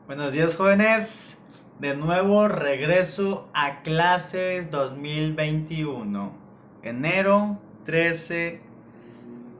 Buenos días, jóvenes. De nuevo regreso a clases 2021. Enero 13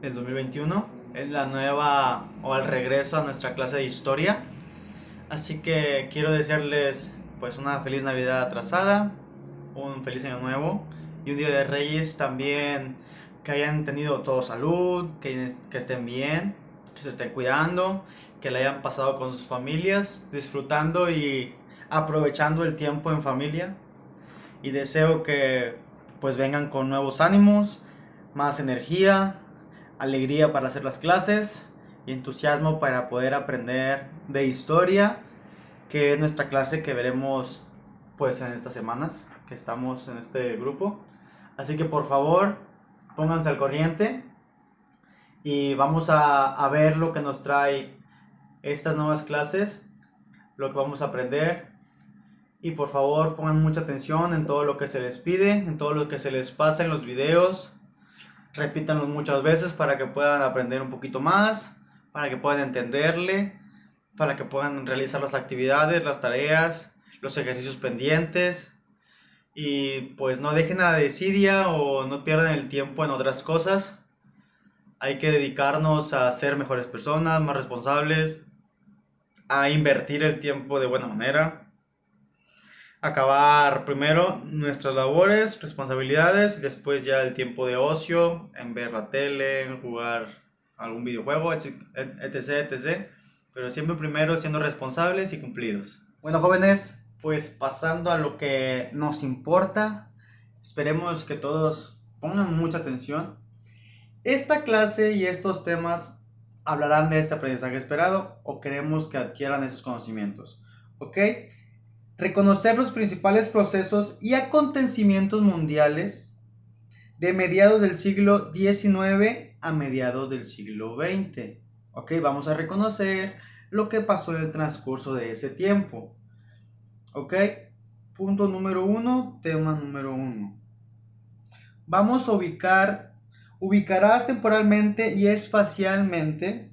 del 2021 es la nueva o el regreso a nuestra clase de historia. Así que quiero desearles pues una feliz Navidad atrasada, un feliz año nuevo y un Día de Reyes también, que hayan tenido todo salud, que estén bien, que se estén cuidando, que la hayan pasado con sus familias, disfrutando y aprovechando el tiempo en familia. Y deseo que pues vengan con nuevos ánimos, más energía, alegría para hacer las clases y entusiasmo para poder aprender de historia, que es nuestra clase que veremos pues en estas semanas que estamos en este grupo. Así que por favor, pónganse al corriente y vamos a ver lo que nos trae estas nuevas clases, lo que vamos a aprender. Y por favor pongan mucha atención en todo lo que se les pide, en todo lo que se les pasa en los videos. Repítanlos muchas veces para que puedan aprender un poquito más, para que puedan entenderle, para que puedan realizar las actividades, las tareas, los ejercicios pendientes. Y pues no dejen a la desidia o no pierdan el tiempo en otras cosas. Hay que dedicarnos a ser mejores personas, más responsables, a invertir el tiempo de buena manera, acabar primero nuestras labores, responsabilidades y después ya el tiempo de ocio, en ver la tele, en jugar algún videojuego, etc. Pero siempre primero siendo responsables y cumplidos. Bueno, jóvenes, pues pasando a lo que nos importa, esperemos que todos pongan mucha atención. Esta clase y estos temas hablarán de este aprendizaje esperado o queremos que adquieran esos conocimientos, ¿ok? Reconocer los principales procesos y acontecimientos mundiales de mediados del siglo XIX a mediados del siglo XX. Ok, vamos a reconocer lo que pasó en el transcurso de ese tiempo. Ok, punto número 1, tema número 1. Vamos a ubicarás temporalmente y espacialmente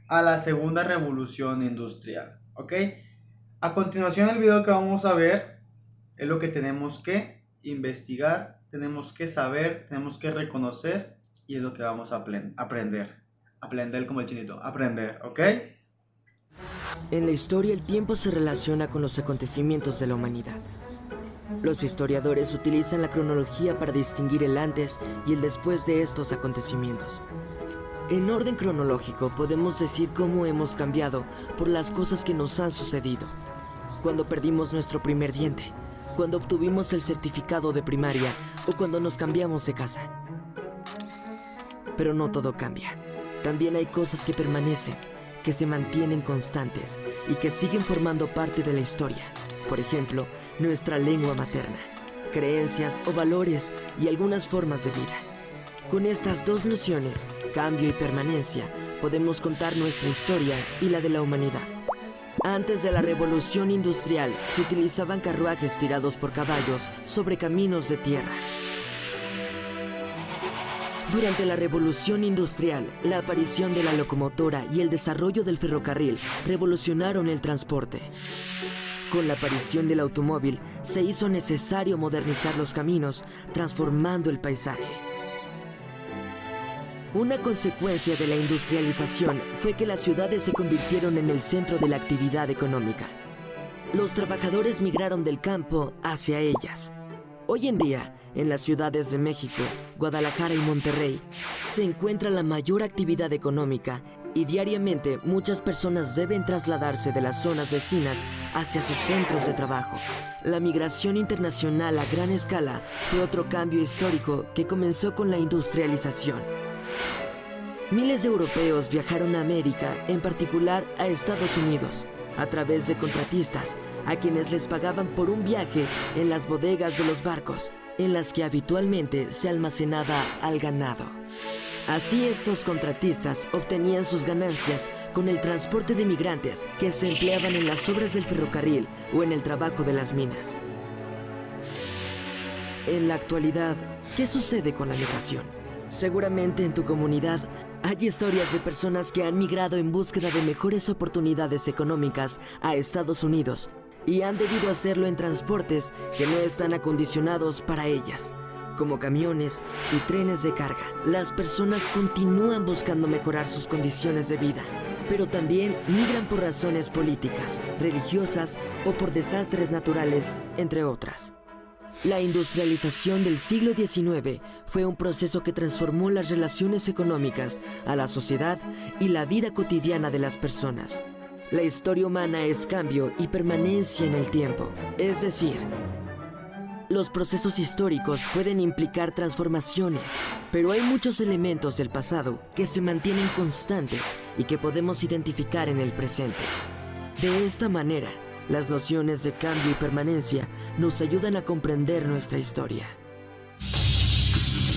a la segunda revolución industrial. Ok, a continuación el video que vamos a ver es lo que tenemos que investigar, tenemos que saber, tenemos que reconocer y es lo que vamos a aprender. Aprender como el chinito, aprender, ¿ok? En la historia el tiempo se relaciona con los acontecimientos de la humanidad. Los historiadores utilizan la cronología para distinguir el antes y el después de estos acontecimientos. En orden cronológico podemos decir cómo hemos cambiado por las cosas que nos han sucedido. Cuando perdimos nuestro primer diente, cuando obtuvimos el certificado de primaria o cuando nos cambiamos de casa. Pero no todo cambia. También hay cosas que permanecen, que se mantienen constantes y que siguen formando parte de la historia. Por ejemplo, nuestra lengua materna, creencias o valores y algunas formas de vida. Con estas dos nociones, cambio y permanencia, podemos contar nuestra historia y la de la humanidad. Antes de la revolución industrial, se utilizaban carruajes tirados por caballos sobre caminos de tierra. Durante la revolución industrial, la aparición de la locomotora y el desarrollo del ferrocarril revolucionaron el transporte. Con la aparición del automóvil, se hizo necesario modernizar los caminos, transformando el paisaje. Una consecuencia de la industrialización fue que las ciudades se convirtieron en el centro de la actividad económica. Los trabajadores migraron del campo hacia ellas. Hoy en día, en las ciudades de México, Guadalajara y Monterrey, se encuentra la mayor actividad económica y diariamente muchas personas deben trasladarse de las zonas vecinas hacia sus centros de trabajo. La migración internacional a gran escala fue otro cambio histórico que comenzó con la industrialización. Miles de europeos viajaron a América, en particular a Estados Unidos, a través de contratistas, a quienes les pagaban por un viaje en las bodegas de los barcos, en las que habitualmente se almacenaba al ganado. Así estos contratistas obtenían sus ganancias con el transporte de migrantes que se empleaban en las obras del ferrocarril o en el trabajo de las minas. En la actualidad, ¿qué sucede con la migración? Seguramente en tu comunidad Hay historias de personas que han migrado en búsqueda de mejores oportunidades económicas a Estados Unidos y han debido hacerlo en transportes que no están acondicionados para ellas, como camiones y trenes de carga. Las personas continúan buscando mejorar sus condiciones de vida, pero también migran por razones políticas, religiosas o por desastres naturales, entre otras. La industrialización del siglo XIX fue un proceso que transformó las relaciones económicas, a la sociedad y la vida cotidiana de las personas. La historia humana es cambio y permanencia en el tiempo, es decir, los procesos históricos pueden implicar transformaciones, pero hay muchos elementos del pasado que se mantienen constantes y que podemos identificar en el presente. De esta manera, las nociones de cambio y permanencia nos ayudan a comprender nuestra historia.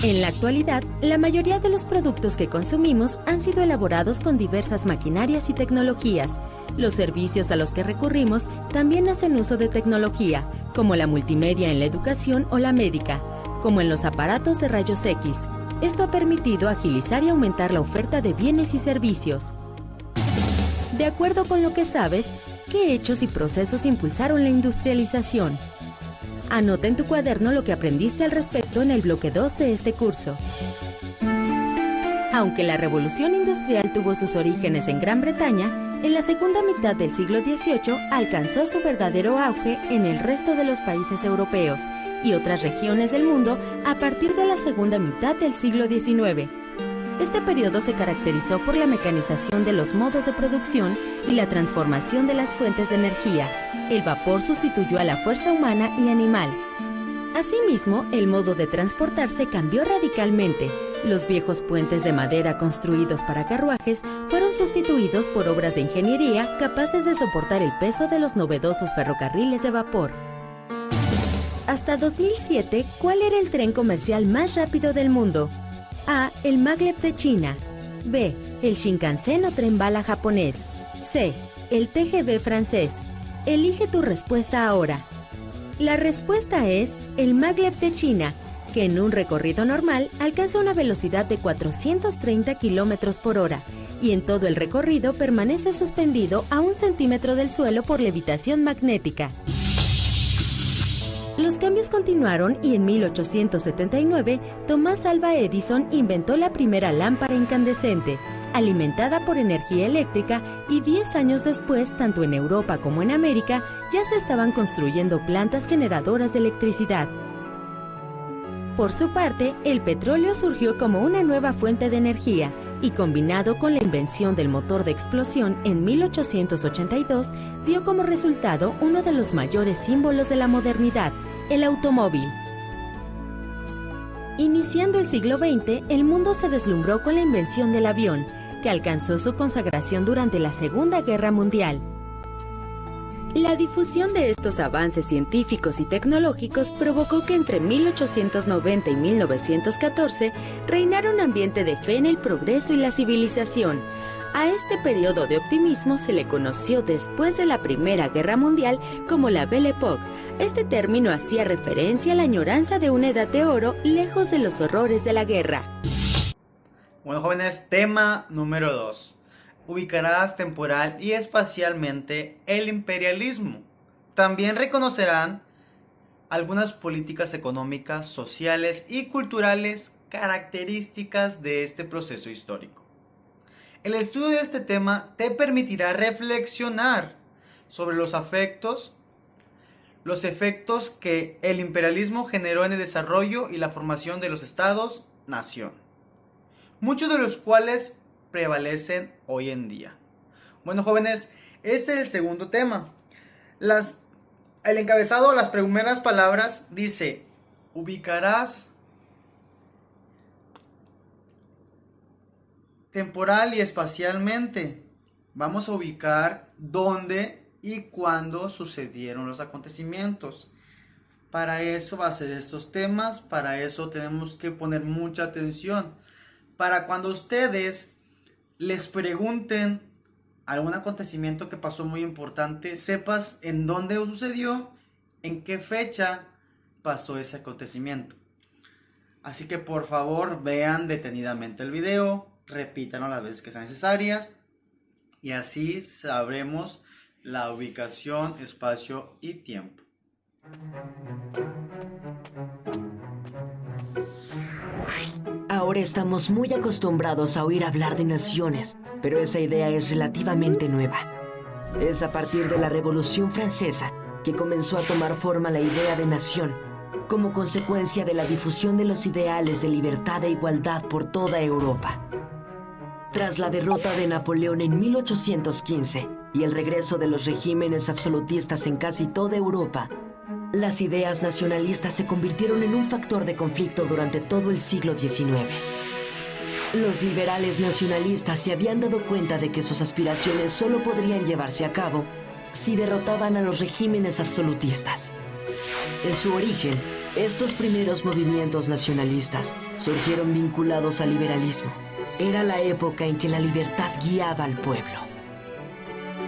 En la actualidad, la mayoría de los productos que consumimos han sido elaborados con diversas maquinarias y tecnologías. Los servicios a los que recurrimos también hacen uso de tecnología, como la multimedia en la educación o la médica, como en los aparatos de rayos X. Esto ha permitido agilizar y aumentar la oferta de bienes y servicios. De acuerdo con lo que sabes, ¿qué hechos y procesos impulsaron la industrialización? Anota en tu cuaderno lo que aprendiste al respecto en el bloque 2 de este curso. Aunque la revolución industrial tuvo sus orígenes en Gran Bretaña, en la segunda mitad del siglo XVIII alcanzó su verdadero auge en el resto de los países europeos y otras regiones del mundo a partir de la segunda mitad del siglo XIX. Este periodo se caracterizó por la mecanización de los modos de producción y la transformación de las fuentes de energía. El vapor sustituyó a la fuerza humana y animal. Asimismo, el modo de transportarse cambió radicalmente. Los viejos puentes de madera construidos para carruajes fueron sustituidos por obras de ingeniería capaces de soportar el peso de los novedosos ferrocarriles de vapor. Hasta 2007, ¿cuál era el tren comercial más rápido del mundo? A. El Maglev de China. B. El Shinkansen o tren bala japonés. C. El TGV francés. Elige tu respuesta ahora. La respuesta es el Maglev de China, que en un recorrido normal alcanza una velocidad de 430 km por hora y en todo el recorrido permanece suspendido a 1 centímetro del suelo por levitación magnética. Los cambios continuaron y en 1879 Thomas Alva Edison inventó la primera lámpara incandescente, alimentada por energía eléctrica, y 10 años después, tanto en Europa como en América, ya se estaban construyendo plantas generadoras de electricidad. Por su parte, el petróleo surgió como una nueva fuente de energía y, combinado con la invención del motor de explosión en 1882, dio como resultado uno de los mayores símbolos de la modernidad, el automóvil. Iniciando el siglo XX, el mundo se deslumbró con la invención del avión, que alcanzó su consagración durante la Segunda Guerra Mundial. La difusión de estos avances científicos y tecnológicos provocó que entre 1890 y 1914 reinara un ambiente de fe en el progreso y la civilización. A este periodo de optimismo se le conoció después de la Primera Guerra Mundial como la Belle Époque. Este término hacía referencia a la añoranza de una edad de oro lejos de los horrores de la guerra. Bueno, jóvenes, tema número 2. Ubicarás temporal y espacialmente el imperialismo. También reconocerán algunas políticas económicas, sociales y culturales características de este proceso histórico. El estudio de este tema te permitirá reflexionar sobre los efectos que el imperialismo generó en el desarrollo y la formación de los estados-nación, muchos de los cuales prevalecen hoy en día. Bueno, jóvenes, este es el segundo tema. El encabezado, las primeras palabras, dice: ubicarás temporal y espacialmente. Vamos a ubicar dónde y cuándo sucedieron los acontecimientos. Para eso va a ser estos temas, para eso tenemos que poner mucha atención. Para cuando ustedes les pregunten algún acontecimiento que pasó muy importante, sepas en dónde sucedió, en qué fecha pasó ese acontecimiento. Así que por favor vean detenidamente el video, repítanlo las veces que sean necesarias y así sabremos la ubicación, espacio y tiempo. Ahora estamos muy acostumbrados a oír hablar de naciones, pero esa idea es relativamente nueva. Es a partir de la Revolución Francesa que comenzó a tomar forma la idea de nación, como consecuencia de la difusión de los ideales de libertad e igualdad por toda Europa. Tras la derrota de Napoleón en 1815 y el regreso de los regímenes absolutistas en casi toda Europa, las ideas nacionalistas se convirtieron en un factor de conflicto durante todo el siglo XIX. Los liberales nacionalistas se habían dado cuenta de que sus aspiraciones solo podrían llevarse a cabo si derrotaban a los regímenes absolutistas. En su origen, estos primeros movimientos nacionalistas surgieron vinculados al liberalismo. Era la época en que la libertad guiaba al pueblo.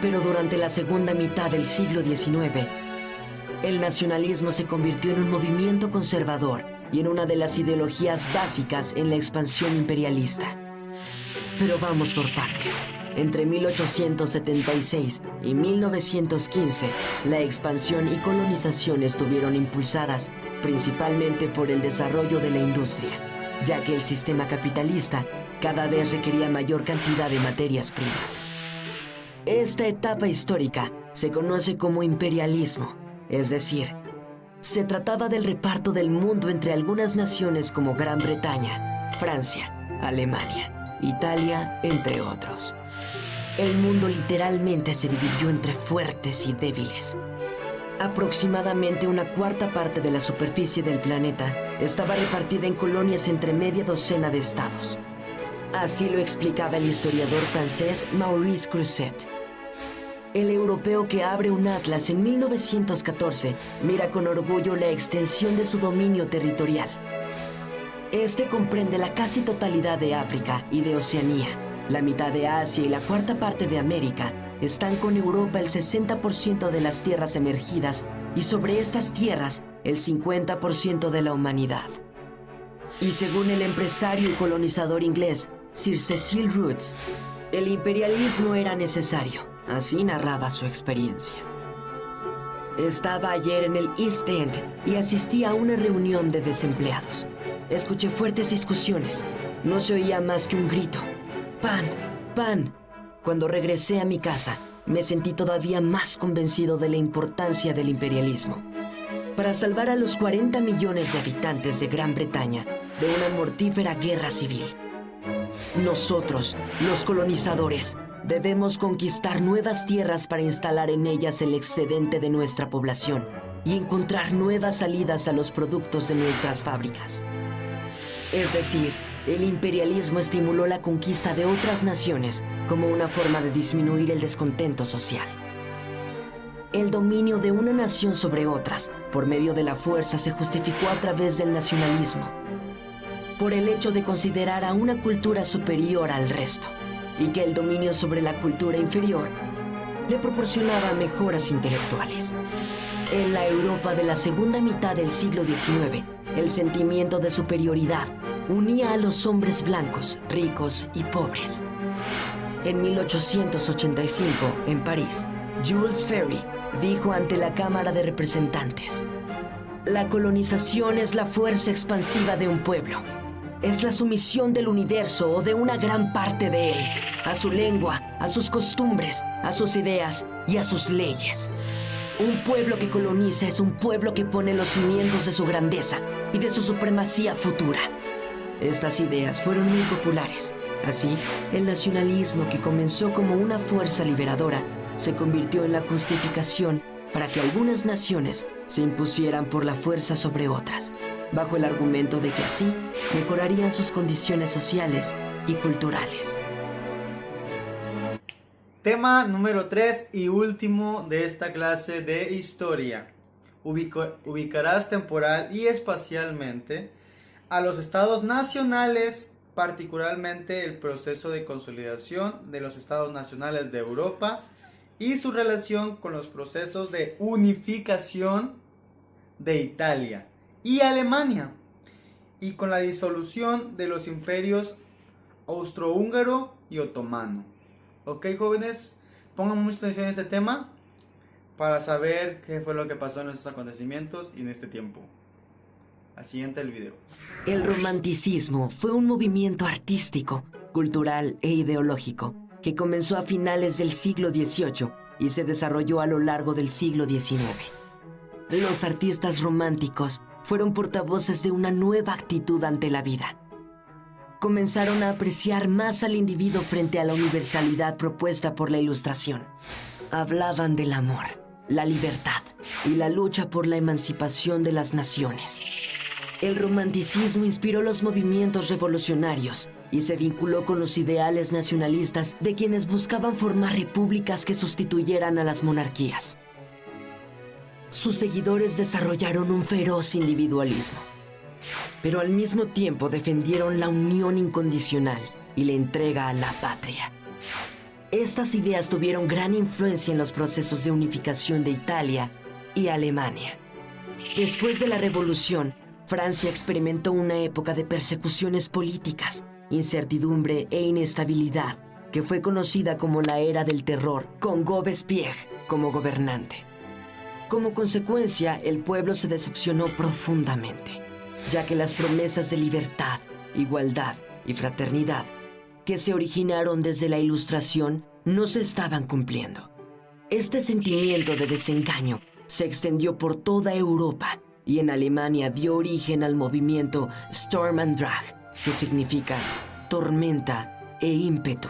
Pero durante la segunda mitad del siglo XIX, el nacionalismo se convirtió en un movimiento conservador y en una de las ideologías básicas en la expansión imperialista. Pero vamos por partes. Entre 1876 y 1915, la expansión y colonización estuvieron impulsadas principalmente por el desarrollo de la industria, ya que el sistema capitalista cada vez requería mayor cantidad de materias primas. Esta etapa histórica se conoce como imperialismo, es decir, se trataba del reparto del mundo entre algunas naciones como Gran Bretaña, Francia, Alemania, Italia, entre otros. El mundo literalmente se dividió entre fuertes y débiles. Aproximadamente una cuarta parte de la superficie del planeta estaba repartida en colonias entre media docena de estados. Así lo explicaba el historiador francés Maurice Creuset. El europeo que abre un atlas en 1914 mira con orgullo la extensión de su dominio territorial. Este comprende la casi totalidad de África y de Oceanía. La mitad de Asia y la cuarta parte de América están con Europa el 60% de las tierras emergidas y sobre estas tierras el 50% de la humanidad. Y según el empresario y colonizador inglés Sir Cecil Rhodes, el imperialismo era necesario. Así narraba su experiencia. Estaba ayer en el East End y asistí a una reunión de desempleados. Escuché fuertes discusiones. No se oía más que un grito. ¡Pan! ¡Pan! Cuando regresé a mi casa, me sentí todavía más convencido de la importancia del imperialismo. Para salvar a los 40 millones de habitantes de Gran Bretaña de una mortífera guerra civil. Nosotros, los colonizadores, debemos conquistar nuevas tierras para instalar en ellas el excedente de nuestra población y encontrar nuevas salidas a los productos de nuestras fábricas. Es decir, el imperialismo estimuló la conquista de otras naciones como una forma de disminuir el descontento social. El dominio de una nación sobre otras por medio de la fuerza se justificó a través del nacionalismo, por el hecho de considerar a una cultura superior al resto, y que el dominio sobre la cultura inferior le proporcionaba mejoras intelectuales. En la Europa de la segunda mitad del siglo XIX, el sentimiento de superioridad unía a los hombres blancos, ricos y pobres. En 1885, en París, Jules Ferry dijo ante la Cámara de Representantes: "La colonización es la fuerza expansiva de un pueblo. Es la sumisión del universo o de una gran parte de él, a su lengua, a sus costumbres, a sus ideas y a sus leyes. Un pueblo que coloniza es un pueblo que pone los cimientos de su grandeza y de su supremacía futura". Estas ideas fueron muy populares. Así, el nacionalismo, que comenzó como una fuerza liberadora, se convirtió en la justificación para que algunas naciones se impusieran por la fuerza sobre otras, bajo el argumento de que así mejorarían sus condiciones sociales y culturales. Tema número 3 y último de esta clase de historia. Ubicarás temporal y espacialmente a los estados nacionales, particularmente el proceso de consolidación de los estados nacionales de Europa y su relación con los procesos de unificación de Italia y Alemania, y con la disolución de los imperios austrohúngaro y otomano. Ok, jóvenes, pongan mucha atención en este tema para saber qué fue lo que pasó en estos acontecimientos y en este tiempo. Al siguiente el video. El romanticismo fue un movimiento artístico, cultural e ideológico que comenzó a finales del siglo XVIII y se desarrolló a lo largo del siglo XIX. Los artistas románticos fueron portavoces de una nueva actitud ante la vida. Comenzaron a apreciar más al individuo frente a la universalidad propuesta por la Ilustración. Hablaban del amor, la libertad y la lucha por la emancipación de las naciones. El romanticismo inspiró los movimientos revolucionarios y se vinculó con los ideales nacionalistas de quienes buscaban formar repúblicas que sustituyeran a las monarquías. Sus seguidores desarrollaron un feroz individualismo, pero al mismo tiempo defendieron la unión incondicional y la entrega a la patria. Estas ideas tuvieron gran influencia en los procesos de unificación de Italia y Alemania. Después de la Revolución, Francia experimentó una época de persecuciones políticas, incertidumbre e inestabilidad, que fue conocida como la Era del Terror, con Robespierre como gobernante. Como consecuencia, el pueblo se decepcionó profundamente, ya que las promesas de libertad, igualdad y fraternidad que se originaron desde la Ilustración no se estaban cumpliendo. Este sentimiento de desengaño se extendió por toda Europa y en Alemania dio origen al movimiento Sturm und Drang, que significa tormenta e ímpetu,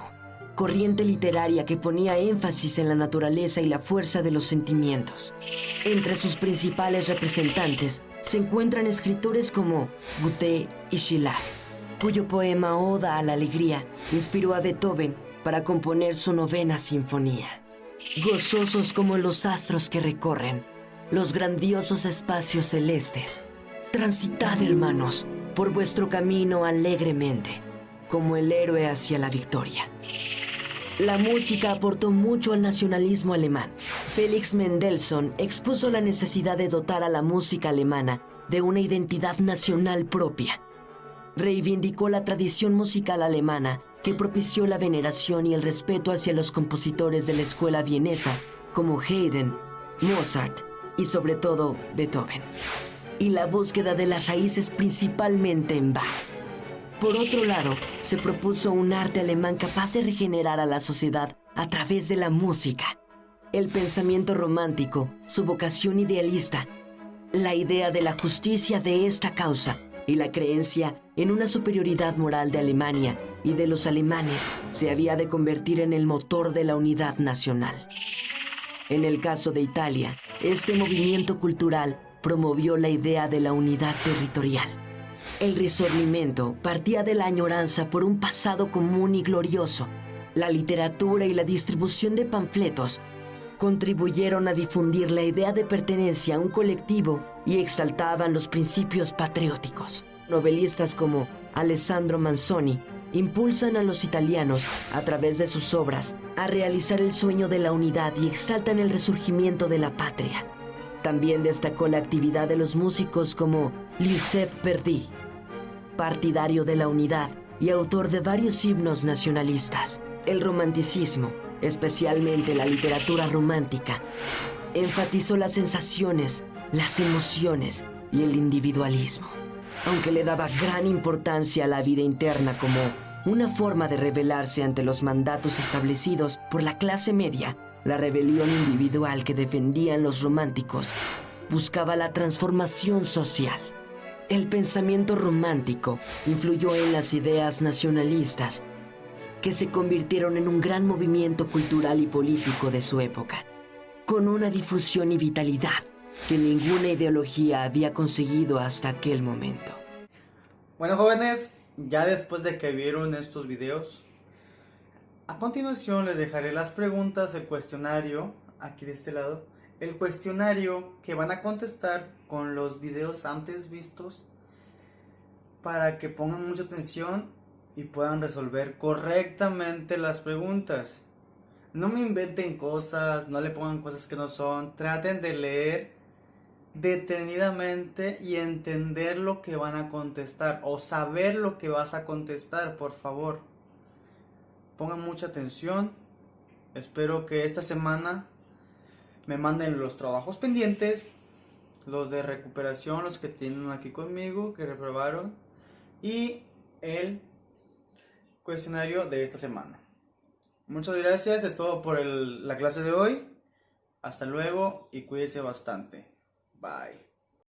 corriente literaria que ponía énfasis en la naturaleza y la fuerza de los sentimientos. Entre sus principales representantes se encuentran escritores como Goethe y Schiller, cuyo poema Oda a la Alegría inspiró a Beethoven para componer su 9ª sinfonía. Gozosos como los astros que recorren los grandiosos espacios celestes, transitad, hermanos, por vuestro camino alegremente, como el héroe hacia la victoria. La música aportó mucho al nacionalismo alemán. Felix Mendelssohn expuso la necesidad de dotar a la música alemana de una identidad nacional propia. Reivindicó la tradición musical alemana que propició la veneración y el respeto hacia los compositores de la escuela vienesa como Haydn, Mozart y sobre todo Beethoven, y la búsqueda de las raíces principalmente en Bach. Por otro lado, se propuso un arte alemán capaz de regenerar a la sociedad a través de la música. El pensamiento romántico, su vocación idealista, la idea de la justicia de esta causa y la creencia en una superioridad moral de Alemania y de los alemanes se había de convertir en el motor de la unidad nacional. En el caso de Italia, este movimiento cultural promovió la idea de la unidad territorial. El Risorgimento partía de la añoranza por un pasado común y glorioso. La literatura y la distribución de panfletos contribuyeron a difundir la idea de pertenencia a un colectivo y exaltaban los principios patrióticos. Novelistas como Alessandro Manzoni impulsan a los italianos, a través de sus obras, a realizar el sueño de la unidad y exaltan el resurgimiento de la patria. También destacó la actividad de los músicos como Giuseppe Verdi, partidario de la unidad y autor de varios himnos nacionalistas. El romanticismo, especialmente la literatura romántica, enfatizó las sensaciones, las emociones y el individualismo, aunque le daba gran importancia a la vida interna como una forma de rebelarse ante los mandatos establecidos por la clase media. La rebelión individual que defendían los románticos buscaba la transformación social. El pensamiento romántico influyó en las ideas nacionalistas, que se convirtieron en un gran movimiento cultural y político de su época, con una difusión y vitalidad que ninguna ideología había conseguido hasta aquel momento. Bueno, jóvenes, ya después de que vieron estos videos, a continuación les dejaré las preguntas, el cuestionario, aquí de este lado, el cuestionario que van a contestar con los videos antes vistos para que pongan mucha atención y puedan resolver correctamente las preguntas. No me inventen cosas, no le pongan cosas que no son, traten de leer detenidamente y entender lo que van a contestar o saber lo que vas a contestar, por favor. pongan mucha atención. Espero que esta semana me manden los trabajos pendientes, los de recuperación, los que tienen aquí conmigo, que reprobaron, y el cuestionario de esta semana. Muchas gracias, es todo por la clase de hoy. Hasta luego y cuídense bastante. Bye.